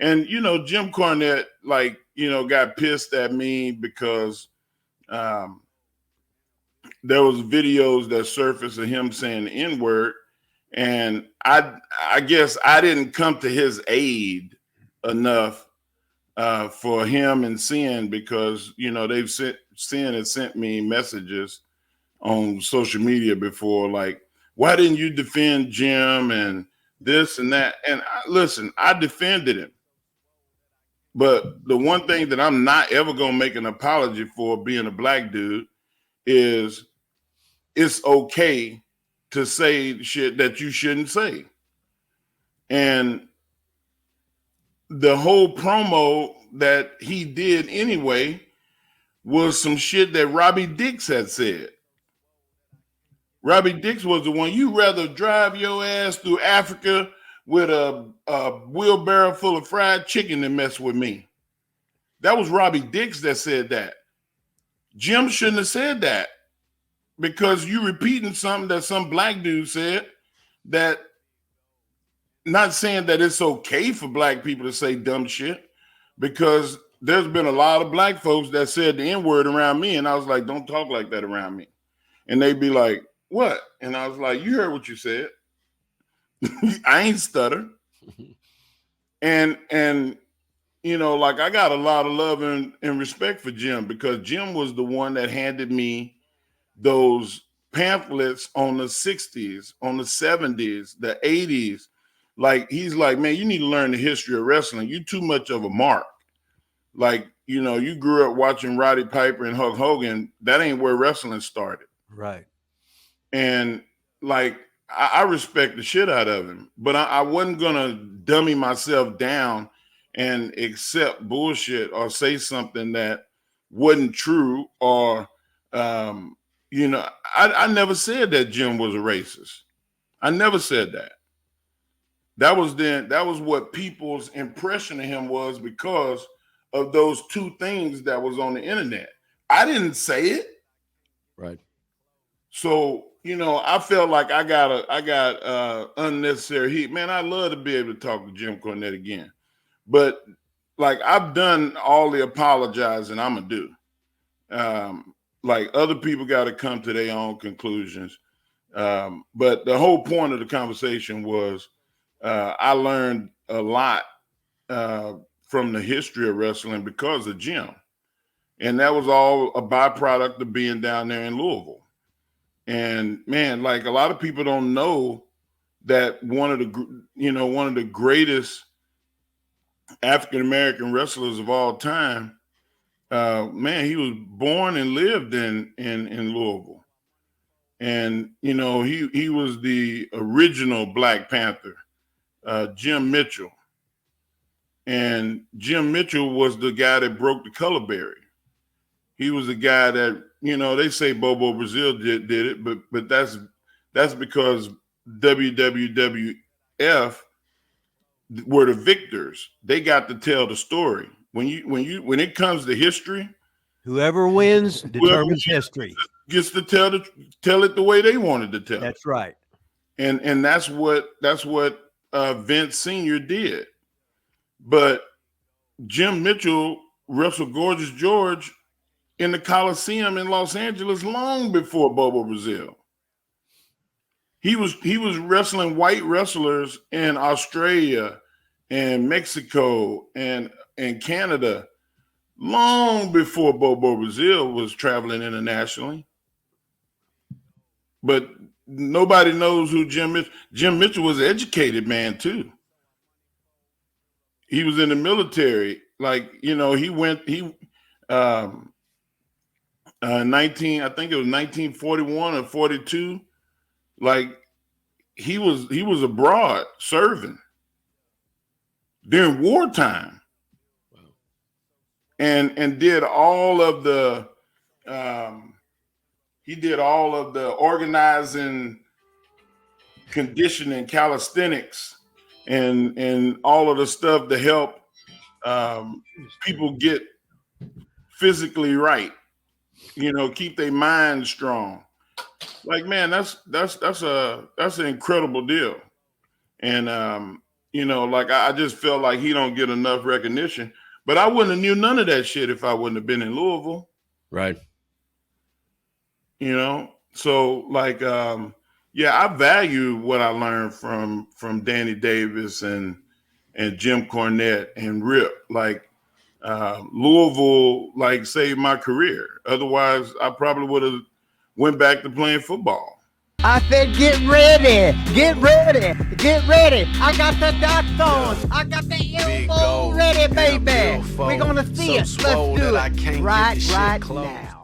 And Jim Cornette, like, got pissed at me because um, there was videos that surfaced of him saying the N-word, and I guess I didn't come to his aid enough for him and Sin, because Sin has sent me messages on social media before, like, why didn't you defend Jim and this and that? And listen, I defended him. But the one thing that I'm not ever going to make an apology for being a black dude is it's okay to say shit that you shouldn't say. And the whole promo that he did anyway was some shit that Robbie Dix had said. Robbie Dix was the one, you rather drive your ass through Africa with a wheelbarrow full of fried chicken than mess with me. That was Robbie Dix that said that. Jim shouldn't have said that, because you repeating something that some black dude said. That, not saying that it's okay for black people to say dumb shit, because there's been a lot of black folks that said the N-word around me, and I was like, don't talk like that around me. And they'd be like, what? And I was like, you heard what you said. I ain't stutter. And like, I got a lot of love and respect for Jim, because Jim was the one that handed me those pamphlets on the 60s, on the 70s, the 80s. Like, he's like, man, you need to learn the history of wrestling. You too much of a mark. Like, you grew up watching Roddy Piper and Hulk Hogan. That ain't where wrestling started. Right. And like, I respect the shit out of him, but I wasn't going to dummy myself down and accept bullshit or say something that wasn't true. Or, I never said that Jim was a racist. I never said that. That was what people's impression of him was, because of those two things that was on the internet. I didn't say it. Right. So, I felt like I got unnecessary heat. Man, I'd love to be able to talk to Jim Cornette again. But like, I've done all the apologizing I'm gonna do. Like, other people got to come to their own conclusions. But the whole point of the conversation was, I learned a lot from the history of wrestling because of Jim. And that was all a byproduct of being down there in Louisville. And man, like, a lot of people don't know that one of the greatest African-American wrestlers of all time, man, he was born and lived in Louisville. And, he was the original Black Panther, Jim Mitchell. And Jim Mitchell was the guy that broke the color barrier. He was the guy that, they say Bobo Brazil did it, but that's because WWF were the victors. They got to tell the story. When it comes to history, whoever wins determines history. Gets to tell it the way they wanted to tell. That's right. And that's what Vince Sr. did. But Jim Mitchell wrestled Gorgeous George in the Coliseum in Los Angeles long before Bobo Brazil. He was wrestling white wrestlers in Australia and Mexico and Canada long before Bobo Brazil was traveling internationally. But nobody knows who Jim Mitchell. Jim Mitchell was an educated man too. He was in the military. Like, he went, 19, I think it was 1941 or 42. Like, he was abroad serving during wartime. Wow. And did all of the organizing, conditioning, calisthenics, and all of the stuff to help people get physically right, keep their mind strong. Like, man, that's an incredible deal. And You know, like I just felt like he don't get enough recognition. But I wouldn't have knew none of that shit if I wouldn't have been in Louisville. Right. You know, so like, yeah, I value what I learned from Danny Davis and Jim Cornette and Rip. Like Louisville, like saved my career. Otherwise, I probably would have went back to playing football. I said, get ready, get ready, get ready. I got the dots on. I got the elbow ready, baby. We're gonna see it. Let's do it right now.